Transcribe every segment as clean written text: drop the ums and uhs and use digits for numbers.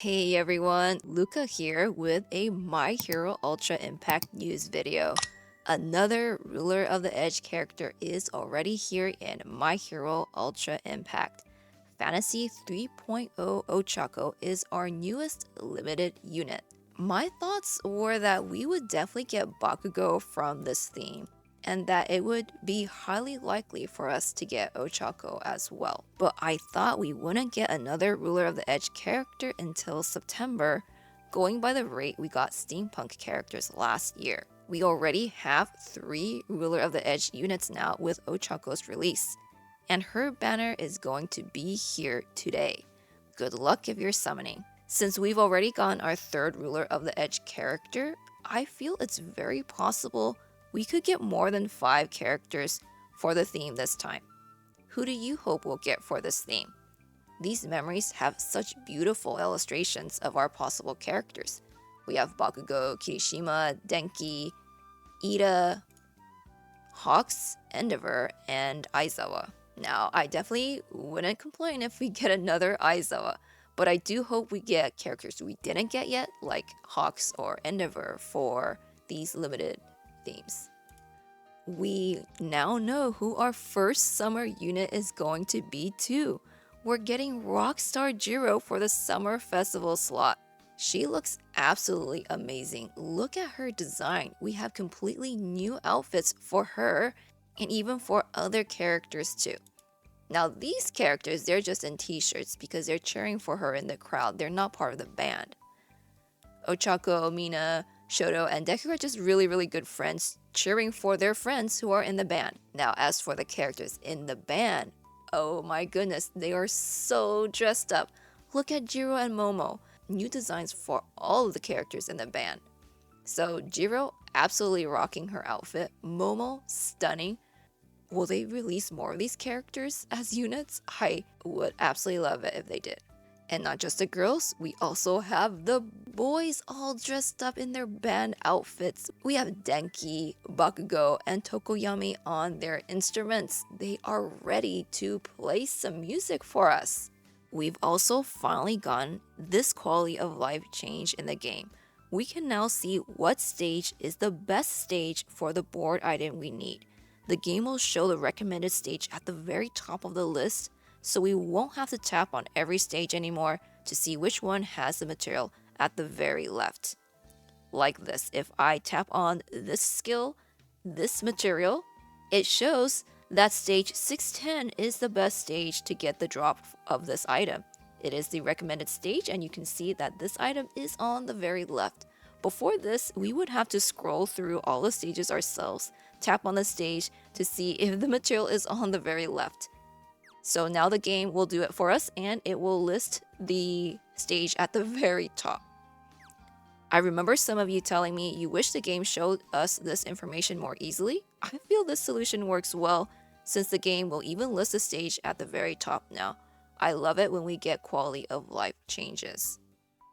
Hey everyone, Luca here with a My Hero Ultra Impact news video. Another Ruler of the Edge character is already here in My Hero Ultra Impact. Fantasy 3.0 Ochako is our newest limited unit. My thoughts were that we would definitely get Bakugo from this theme, and that it would be highly likely for us to get Ochako as well. But I thought we wouldn't get another Ruler of the Edge character until September, going by the rate we got steampunk characters last year. We already have 3 Ruler of the Edge units now with Ochako's release, and her banner is going to be here today. Good luck if you're summoning. Since we've already gotten our 3rd Ruler of the Edge character, I feel it's very possible we could get more than 5 characters for the theme this time. Who do you hope we'll get for this theme? These memories have such beautiful illustrations of our possible characters. We have Bakugo, Kirishima, Denki, Ida, Hawks, Endeavor, and Aizawa. Now, I definitely wouldn't complain if we get another Aizawa, but I do hope we get characters we didn't get yet, like Hawks or Endeavor, for these limited themes. We now know who our first summer unit is going to be too. We're getting Rockstar Jirou for the summer festival slot. She looks absolutely amazing. Look at her design. We have completely new outfits for her and even for other characters too. Now these characters, they're just in t-shirts because they're cheering for her in the crowd. They're not part of the band. Ochako, Mina, Shoto, and Deku are just really good friends cheering for their friends who are in the band. Now, as for the characters in the band, oh my goodness, they are so dressed up. Look at Jirou and Momo. New designs for all of the characters in the band. So Jirou absolutely rocking her outfit. Momo stunning. Will they release more of these characters as units? I would absolutely love it if they did. And not just the girls, we also have the boys all dressed up in their band outfits. We have Denki, Bakugo, and Tokoyami on their instruments. They are ready to play some music for us. We've also finally gotten this quality of life change in the game. We can now see what stage is the best stage for the board item we need. The game will show the recommended stage at the very top of the list, so we won't have to tap on every stage anymore to see which one has the material at the very left. Like this, if I tap on this skill, this material, it shows that stage 610 is the best stage to get the drop of this item. It is the recommended stage, and you can see that this item is on the very left. Before this, we would have to scroll through all the stages ourselves, tap on the stage to see if the material is on the very left. So now the game will do it for us, and it will list the stage at the very top. I remember some of you telling me you wish the game showed us this information more easily. I feel this solution works well, since the game will even list the stage at the very top now. I love it when we get quality of life changes.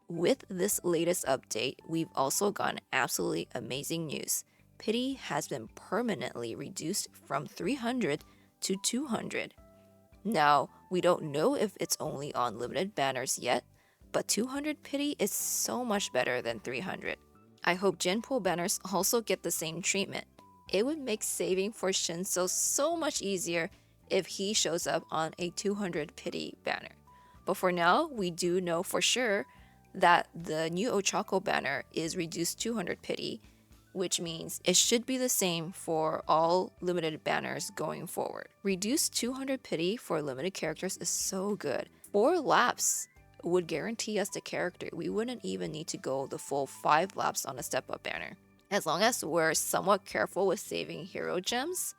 With this latest update, we've also gotten absolutely amazing news. Pity has been permanently reduced from 300 to 200. Now, we don't know if it's only on limited banners yet, but 200 pity is so much better than 300. I hope Genpool banners also get the same treatment. It would make saving for Shinso so much easier if he shows up on a 200 pity banner. But for now, we do know for sure that the new Ochako banner is reduced 200 pity, which means it should be the same for all limited banners going forward. Reduced 200 pity for limited characters is so good. 4 laps would guarantee us the character. We wouldn't even need to go the full 5 laps on a step-up banner. As long as we're somewhat careful with saving hero gems,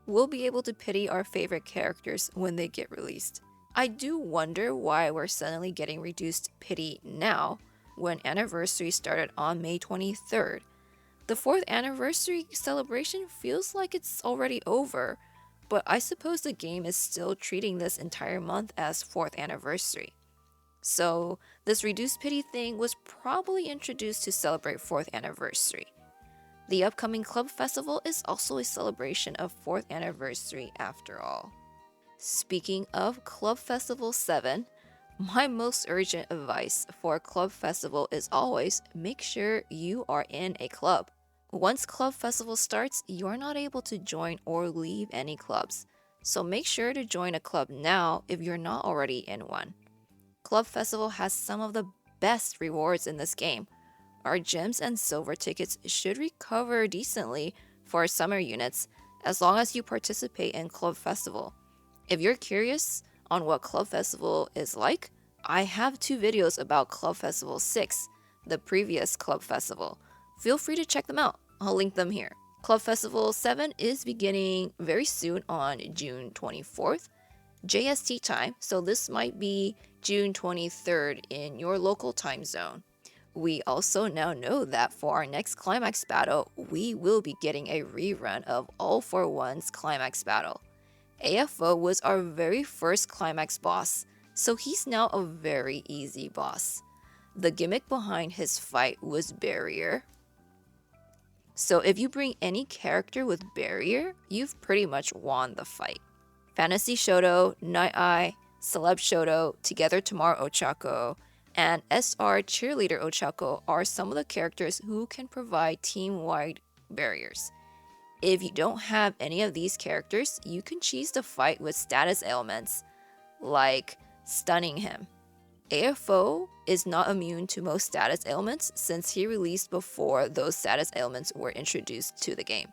we'll be able to pity our favorite characters when they get released. I do wonder why we're suddenly getting reduced pity now, when anniversary started on May 23rd. The 4th anniversary celebration feels like it's already over, but I suppose the game is still treating this entire month as 4th anniversary. So this reduced pity thing was probably introduced to celebrate 4th anniversary. The upcoming club festival is also a celebration of 4th anniversary after all. Speaking of Club Festival 7, My most urgent advice for a club festival is always make sure you are in a club. Once club festival starts, you are not able to join or leave any clubs. So make sure to join a club now if you're not already in one. Club festival has some of the best rewards in this game. Our gems and silver tickets should recover decently for summer units as long as you participate in Club Festival. If you're curious on what Club Festival is like, I have 2 videos about Club Festival 6, the previous Club Festival. Feel free to check them out. I'll link them here. Club Festival 7 is beginning very soon on June 24th, JST time, so this might be June 23rd in your local time zone. We also now know that for our next Climax Battle, we will be getting a rerun of All for One's Climax Battle. AFO was our very first Climax boss, so he's now a very easy boss. The gimmick behind his fight was Barrier. So if you bring any character with Barrier, you've pretty much won the fight. Fantasy Shoto, Night Eye, Celeb Shoto, Together Tomorrow Ochako, and SR Cheerleader Ochako are some of the characters who can provide team-wide barriers. If you don't have any of these characters, you can cheese the fight with status ailments, like stunning him. AFO is not immune to most status ailments since he released before those status ailments were introduced to the game.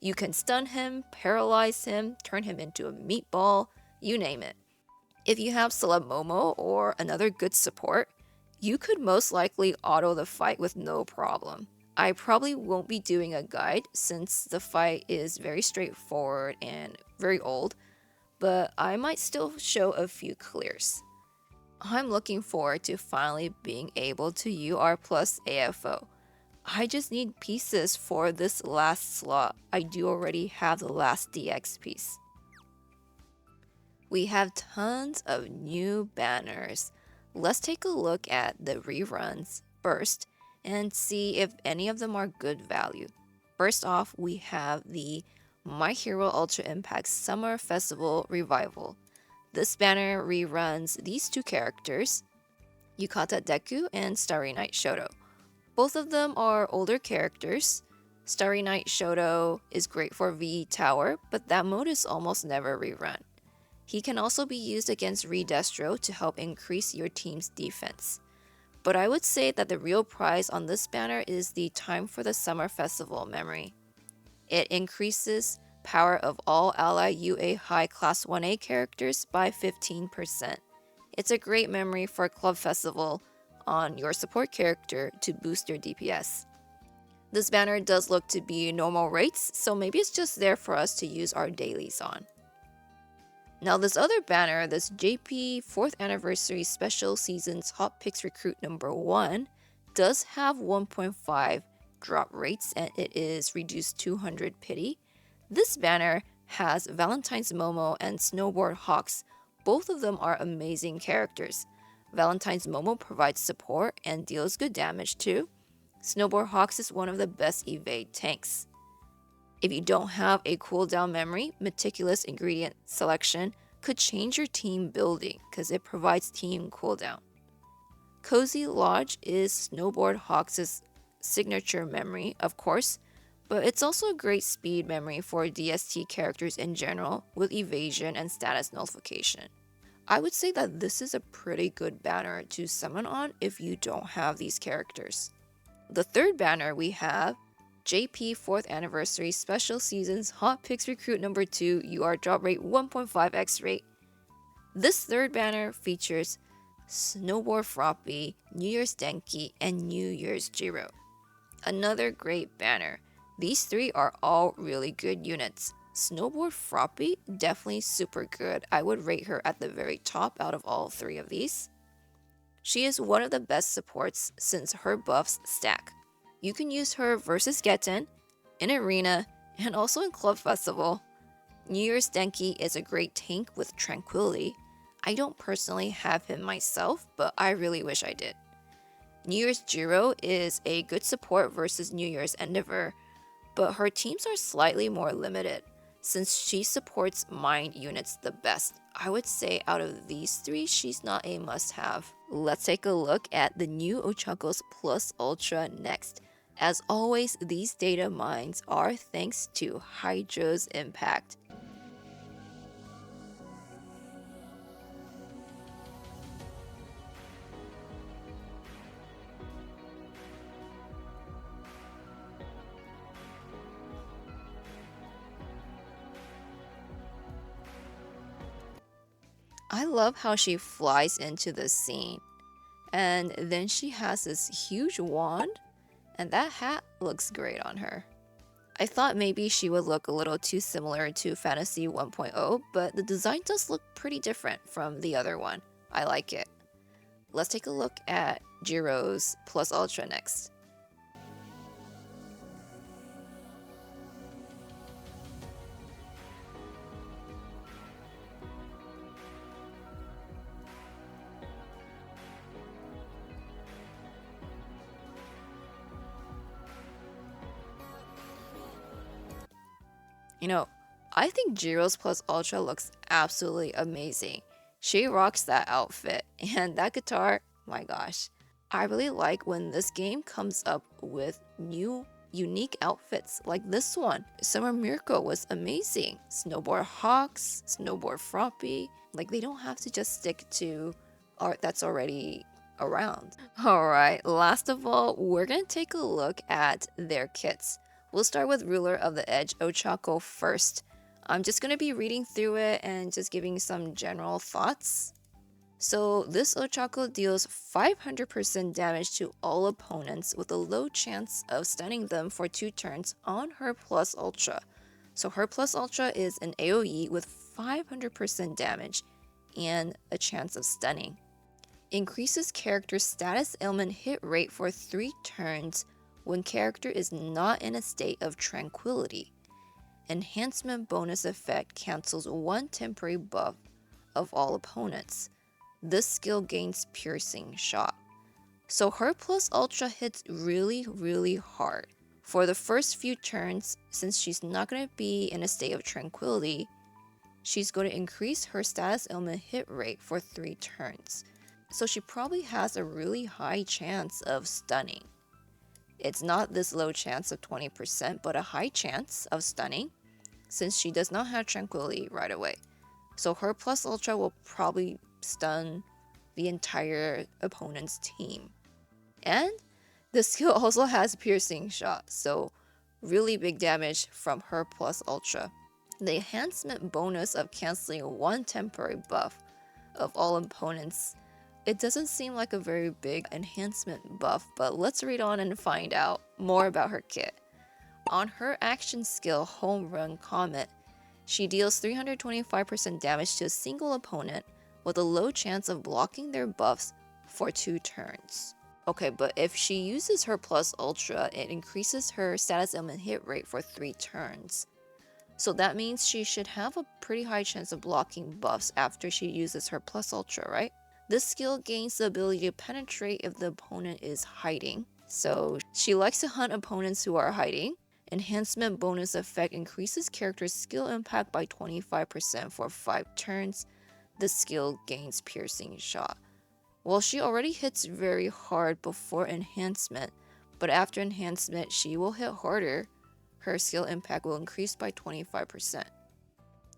You can stun him, paralyze him, turn him into a meatball, you name it. If you have Celeb Momo or another good support, you could most likely auto the fight with no problem. I probably won't be doing a guide since the fight is very straightforward and very old, but I might still show a few clears. I'm looking forward to finally being able to UR plus AFO. I just need pieces for this last slot. I do already have the last DX piece. We have tons of new banners. Let's take a look at the reruns first and see if any of them are good value. First off, we have the My Hero Ultra Impact Summer Festival Revival. This banner reruns these 2 characters, Yukata Deku and Starry Night Shoto. Both of them are older characters. Starry Night Shoto is great for V Tower, but that mode is almost never rerun. He can also be used against Redestro to help increase your team's defense. But I would say that the real prize on this banner is the Time for the Summer Festival memory. It increases power of all ally UA High Class 1A characters by 15%. It's a great memory for Club Festival on your support character to boost your DPS. This banner does look to be normal rates, so maybe it's just there for us to use our dailies on. Now this other banner, this JP 4th Anniversary Special Seasons Hot Picks Recruit number 1, does have 1.5 drop rates and it is reduced 200 pity. This banner has Valentine's Momo and Snowboard Hawks. Both of them are amazing characters. Valentine's Momo provides support and deals good damage too. Snowboard Hawks is one of the best evade tanks. If you don't have a cooldown memory, meticulous ingredient selection could change your team building because it provides team cooldown. Cozy Lodge is Snowboard Hawks' signature memory, of course, but it's also a great speed memory for DST characters in general with evasion and status nullification. I would say that this is a pretty good banner to summon on if you don't have these characters. The third banner we have JP 4th Anniversary Special Seasons Hot Picks Recruit number 2 UR drop rate 1.5x rate. This third banner features Snowboard Froppy, New Year's Denki, and New Year's Jirou. Another great banner. These 3 are all really good units. Snowboard Froppy, definitely super good. I would rate her at the very top out of all 3 of these. She is one of the best supports since her buffs stack. You can use her versus Getten, in Arena, and also in Club Festival. New Year's Denki is a great tank with Tranquility. I don't personally have him myself, but I really wish I did. New Year's Jirou is a good support versus New Year's Endeavor, but her teams are slightly more limited. Since she supports mind units the best, I would say out of these three, she's not a must-have. Let's take a look at the new Ochako's Plus Ultra next. As always, these data mines are thanks to Hydro's impact. I love how she flies into the scene. And then she has this huge wand, and that hat looks great on her. I thought maybe she would look a little too similar to Fantasy 1.0, but the design does look pretty different from the other one. I like it. Let's take a look at Jirou's Plus Ultra next. You know, I think Jirou's Plus Ultra looks absolutely amazing. She rocks that outfit, and that guitar, my gosh. I really like when this game comes up with new, unique outfits like this one. Summer Miracle was amazing. Snowboard Hawks, Snowboard Froppy. Like, they don't have to just stick to art that's already around. Alright, last of all, we're gonna take a look at their kits. We'll start with Ruler of the Edge Ochako first. I'm just going to be reading through it and just giving some general thoughts. So this Ochako deals 500% damage to all opponents with a low chance of stunning them for 2 turns on her Plus Ultra. So her Plus Ultra is an AoE with 500% damage and a chance of stunning. Increases character status ailment hit rate for 3 turns when character is not in a state of tranquility. Enhancement bonus effect cancels 1 temporary buff of all opponents. This skill gains piercing shot. So her Plus Ultra hits really hard. For the first few turns, since she's not going to be in a state of tranquility, she's going to increase her status ailment hit rate for 3 turns. So she probably has a really high chance of stunning. It's not this low chance of 20%, but a high chance of stunning, since she does not have tranquility right away. So her Plus Ultra will probably stun the entire opponent's team. And the skill also has piercing shot, so really big damage from her Plus Ultra. The enhancement bonus of canceling 1 temporary buff of all opponents. It doesn't seem like a very big enhancement buff, but let's read on and find out more about her kit. On her action skill Home Run Comet, she deals 325% damage to a single opponent with a low chance of blocking their buffs for 2 turns. Okay, but if she uses her Plus Ultra, it increases her status ailment hit rate for 3 turns. So that means she should have a pretty high chance of blocking buffs after she uses her Plus Ultra, right? This skill gains the ability to penetrate if the opponent is hiding. So she likes to hunt opponents who are hiding. Enhancement bonus effect increases character's skill impact by 25% for 5 turns. The skill gains piercing shot. Well, she already hits very hard before enhancement, but after enhancement she will hit harder. Her skill impact will increase by 25%.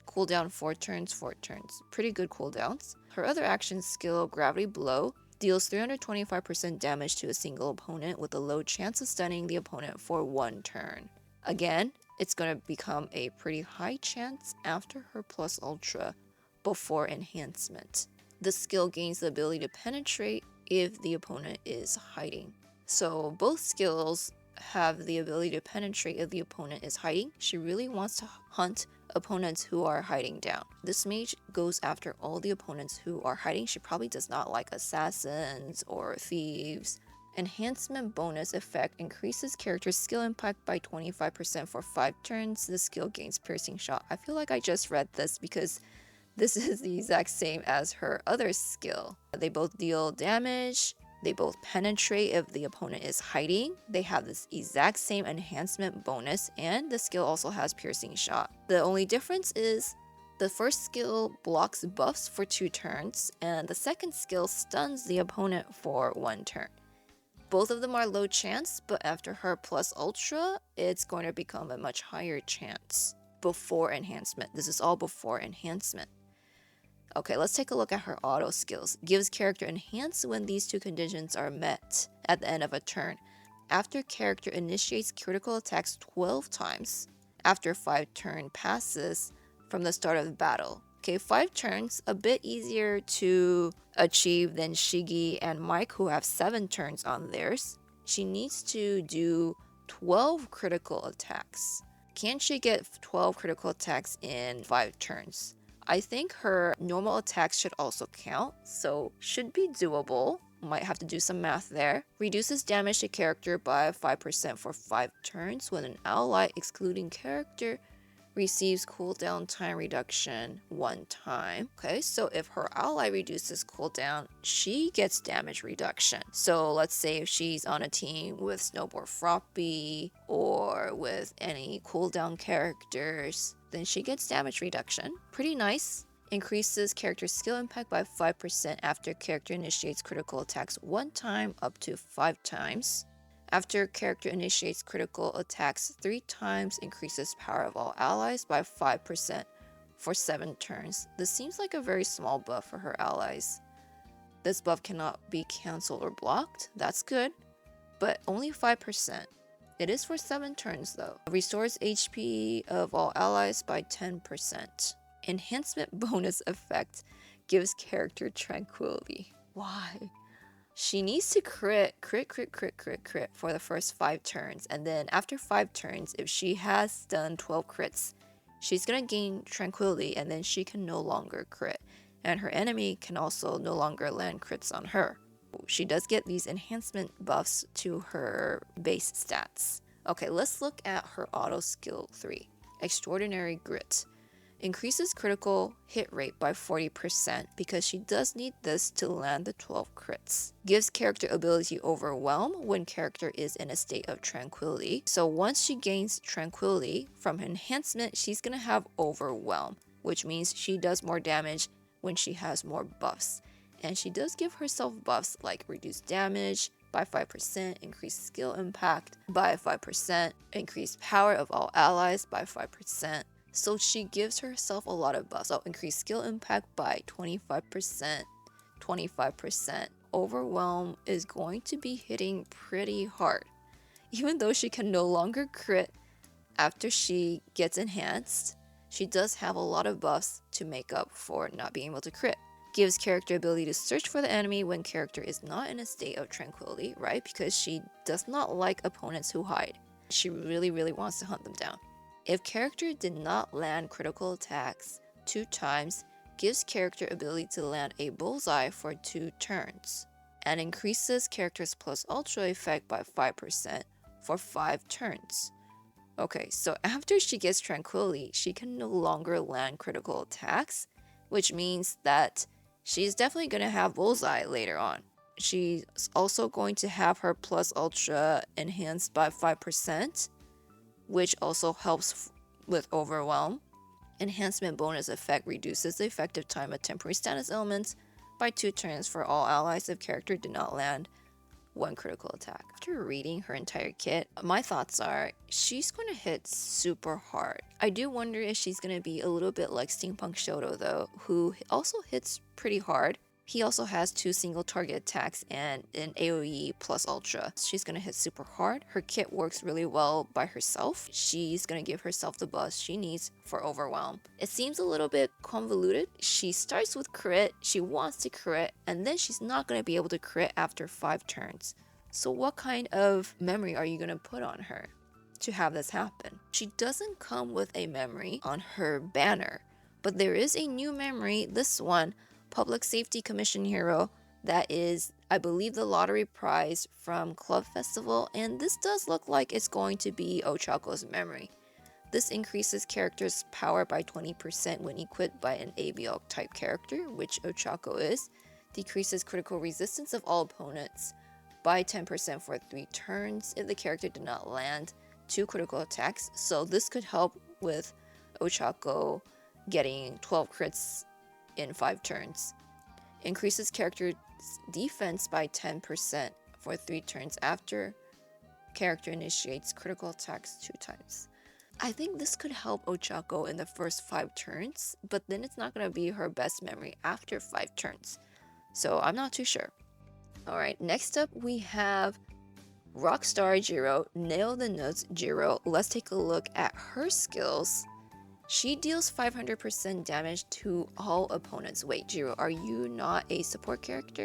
Cooldown 4 turns, 4 turns. Pretty good cooldowns. Her other action skill, Gravity Blow, deals 325% damage to a single opponent with a low chance of stunning the opponent for 1 turn. Again, it's going to become a pretty high chance after her Plus Ultra before enhancement. The skill gains the ability to penetrate if the opponent is hiding. So both skills have the ability to penetrate if the opponent is hiding. She really wants to hunt opponents who are hiding down. This mage goes after all the opponents who are hiding. She probably does not like assassins or thieves. Enhancement bonus effect increases character's skill impact by 25% for 5 turns. The skill gains piercing shot. I feel like I just read this because this is the exact same as her other skill. They both deal damage They both penetrate if the opponent is hiding. They have this exact same enhancement bonus, and the skill also has piercing shot. The only difference is the first skill blocks buffs for 2 turns, and the second skill stuns the opponent for 1 turn. Both of them are low chance, but after her plus ultra, it's going to become a much higher chance before enhancement. This is all before enhancement. Okay, let's take a look at her auto skills. Gives character enhance when these 2 conditions are met at the end of a turn. After character initiates critical attacks 12 times, after 5 turn passes from the start of the battle. Okay, 5 turns, a bit easier to achieve than Shigi and Mike, who have 7 turns on theirs. She needs to do 12 critical attacks. Can she get 12 critical attacks in 5 turns? I think her normal attacks should also count, so should be doable. Might have to do some math there. Reduces damage to character by 5% for 5 turns when an ally excluding character receives cooldown time reduction 1 time. Okay, so if her ally reduces cooldown, she gets damage reduction. So let's say if she's on a team with Snowboard Froppy or with any cooldown characters, then she gets damage reduction. Pretty nice. Increases character skill impact by 5% after character initiates critical attacks 1 time up to 5 times. After character initiates critical attacks 3 times, increases power of all allies by 5% for 7 turns. This seems like a very small buff for her allies. This buff cannot be cancelled or blocked. That's good, but only 5%. It is for 7 turns though. Restores HP of all allies by 10%. Enhancement bonus effect gives character tranquility. Why? She needs to crit for the first 5 turns, and then after 5 turns, if she has done 12 crits, she's gonna gain tranquility, and then she can no longer crit, and her enemy can also no longer land crits on her. She does get these enhancement buffs to her base stats. Okay, let's look at her auto skill 3, Extraordinary Grit. Increases critical hit rate by 40% because she does need this to land the 12 crits. Gives character ability Overwhelm when character is in a state of tranquility. So once she gains tranquility from enhancement, she's gonna have Overwhelm, which means she does more damage when she has more buffs. And she does give herself buffs like reduced damage by 5%, increased skill impact by 5%, increased power of all allies by 5%. So she gives herself a lot of buffs. Increased skill impact by 25%, 25%. Overwhelm is going to be hitting pretty hard. Even though she can no longer crit after she gets enhanced, she does have a lot of buffs to make up for not being able to crit. Gives character ability to search for the enemy when character is not in a state of tranquility, right? Because she does not like opponents who hide. She really wants to hunt them down. If character did not land critical attacks 2 times, gives character ability to land a bullseye for 2 turns, and increases character's plus ultra effect by 5% for 5 turns. Okay, so after she gets tranquility, she can no longer land critical attacks, which means that she's definitely going to have bullseye later on. She's also going to have her plus ultra enhanced by 5%, which also helps with Overwhelm. Enhancement bonus effect reduces the effective time of temporary status elements by 2 turns for all allies if character did not land 1 critical attack. After reading her entire kit, my thoughts are she's going to hit super hard. I do wonder if she's going to be a little bit like Steampunk Shoto though, who also hits pretty hard. He also has 2 single target attacks and an AoE plus ultra. She's gonna hit super hard. Her kit works really well by herself. She's gonna give herself the boost she needs for Overwhelm. It seems a little bit convoluted. She starts with crit, she wants to crit, and then she's not gonna be able to crit after 5 turns. So what kind of memory are you gonna put on her to have this happen? She doesn't come with a memory on her banner, but there is a new memory, this one, Public Safety Commission Hero, that is, I believe, the lottery prize from Club Festival, and this does look like it's going to be Ochako's memory. This increases character's power by 20% when equipped by an ABL type character, which Ochako is. decreases critical resistance of all opponents by 10% for 3 turns if the character did not land 2 critical attacks. So this could help with Ochako getting 12 crits in 5 turns. Increases character's defense by 10% for 3 turns after character initiates critical attacks 2 times. I think this could help Ochako in the first 5 turns, but then it's not going to be her best memory after 5 turns. So I'm not too sure. Alright, next up we have Rockstar Jirou, Nail the Notes Jirou. Let's take a look at her skills. She deals 500% damage to all opponents. Wait, Jirou, are you not a support character?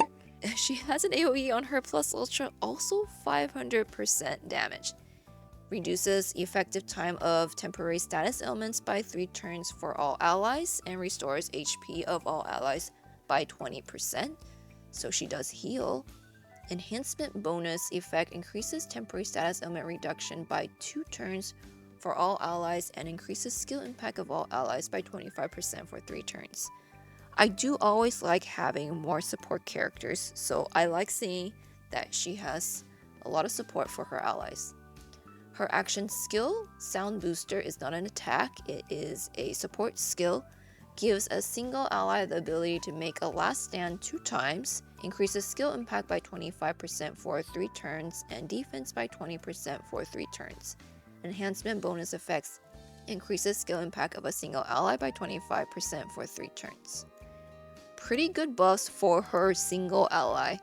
She has an AoE on her plus ultra, also 500% damage. Reduces effective time of temporary status ailments by 3 turns for all allies, and restores HP of all allies by 20%. So she does heal. Enhancement bonus effect increases temporary status ailment reduction by 2 turns for all allies and increases skill impact of all allies by 25% for 3 turns. I do always like having more support characters, so I like seeing that she has a lot of support for her allies. Her action skill, Sound Booster, is not an attack, it is a support skill. Gives a single ally the ability to make a last stand 2 times, increases skill impact by 25% for 3 turns, and defense by 20% for 3 turns. Enhancement bonus effects increases skill impact of a single ally by 25% for 3 turns. Pretty good buffs for her single ally.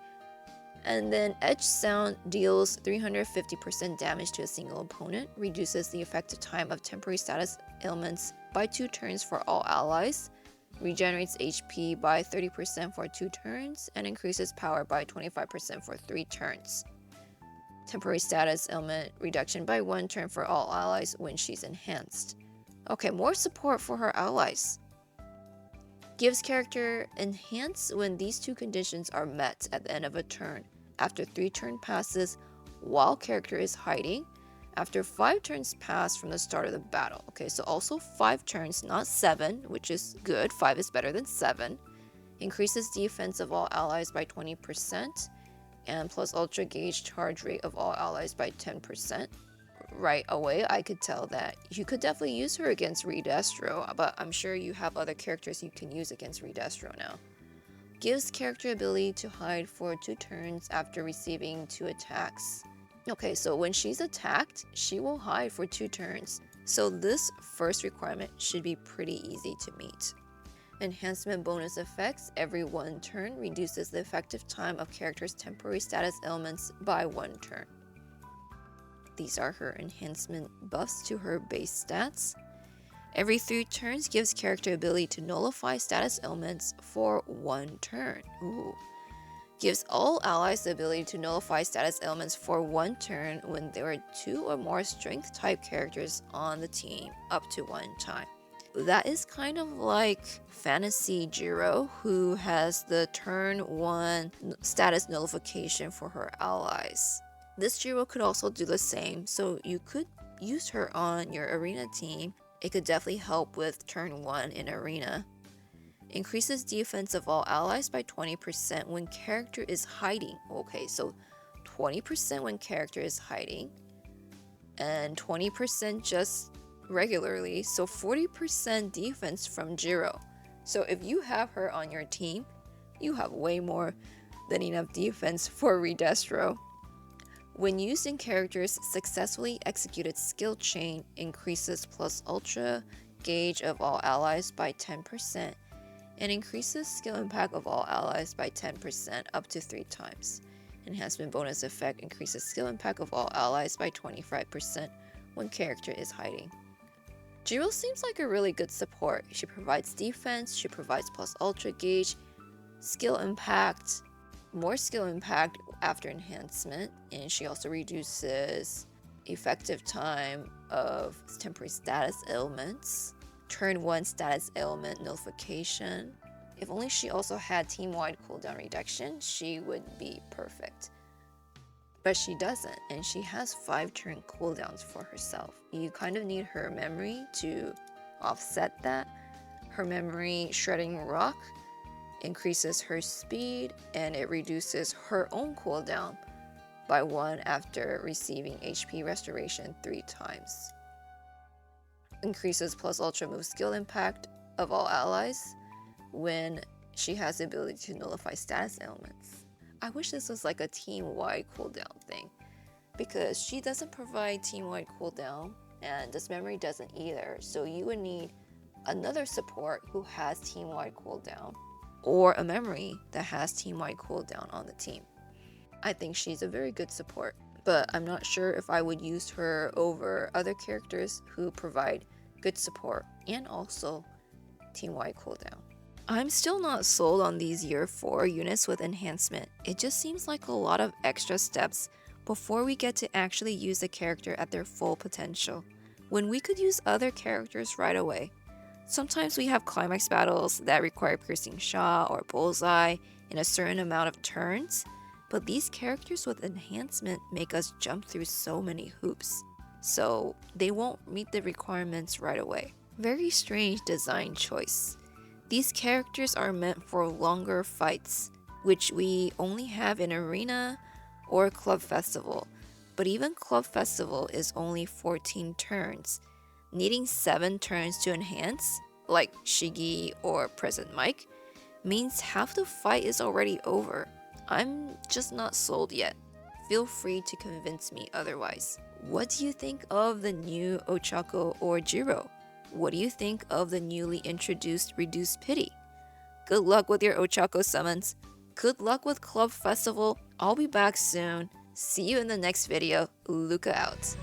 And then Edge Sound deals 350% damage to a single opponent, reduces the effective time of temporary status ailments by 2 turns for all allies, regenerates HP by 30% for 2 turns, and increases power by 25% for 3 turns. Temporary status ailment reduction by 1 turn for all allies when she's enhanced. Okay, more support for her allies. Gives character enhance when these 2 conditions are met at the end of a turn. After 3 turn passes while character is hiding. After 5 turns pass from the start of the battle. Okay, so also 5 turns, not 7, which is good. 5 is better than 7. Increases defense of all allies by 20%. And plus ultra gauge charge rate of all allies by 10%. Right away, I could tell that you could definitely use her against Redestro, but I'm sure you have other characters you can use against Redestro now. Gives character ability to hide for 2 turns after receiving 2 attacks. Okay, so when she's attacked, she will hide for 2 turns. So this first requirement should be pretty easy to meet. Enhancement bonus effects every 1 turn reduces the effective time of character's temporary status ailments by 1 turn. These are her enhancement buffs to her base stats. Every 3 turns gives character ability to nullify status ailments for 1 turn. Ooh. Gives all allies the ability to nullify status ailments for 1 turn when there are 2 or more strength type characters on the team up to 1 time. That is kind of like Fantasy Jirou, who has the turn 1 status nullification for her allies. This Jirou could also do the same, so you could use her on your arena team. It could definitely help with turn 1 in arena. Increases defense of all allies by 20% when character is hiding. Okay, so 20% when character is hiding, and 20% just regularly, so 40% defense from Jirou. So if you have her on your team, you have way more than enough defense for Redestro. When used in characters, successfully executed skill chain increases plus ultra gauge of all allies by 10% and increases skill impact of all allies by 10% up to 3 times. Enhancement bonus effect increases skill impact of all allies by 25% when character is hiding. Jirou seems like a really good support. She provides defense, she provides plus ultra gauge, skill impact, more skill impact after enhancement, and she also reduces effective time of temporary status ailments, turn 1 status ailment nullification. If only she also had team-wide cooldown reduction, she would be perfect. But she doesn't, and she has 5 turn cooldowns for herself. You kind of need her memory to offset that. Her memory shredding rock increases her speed, and it reduces her own cooldown by 1 after receiving HP restoration 3 times. Increases plus ultra move skill impact of all allies when she has the ability to nullify status elements. I wish this was like a team-wide cooldown thing, because she doesn't provide team-wide cooldown and this memory doesn't either, so you would need another support who has team-wide cooldown or a memory that has team-wide cooldown on the team. I think she's a very good support, but I'm not sure if I would use her over other characters who provide good support and also team-wide cooldown. I'm still not sold on these year 4 units with enhancement. It just seems like a lot of extra steps before we get to actually use the character at their full potential, when we could use other characters right away. Sometimes we have climax battles that require piercing shot or bullseye in a certain amount of turns, but these characters with enhancement make us jump through so many hoops, so they won't meet the requirements right away. Very strange design choice. These characters are meant for longer fights, which we only have in Arena or Club Festival, but even Club Festival is only 14 turns. Needing 7 turns to enhance, like Shigi or Present Mike, means half the fight is already over. I'm just not sold yet. Feel free to convince me otherwise. What do you think of the new Ochako or Jirou? What do you think of the newly introduced Reduced Pity? Good luck with your Ochako summons. Good luck with Club Festival. I'll be back soon. See you in the next video. Luca out.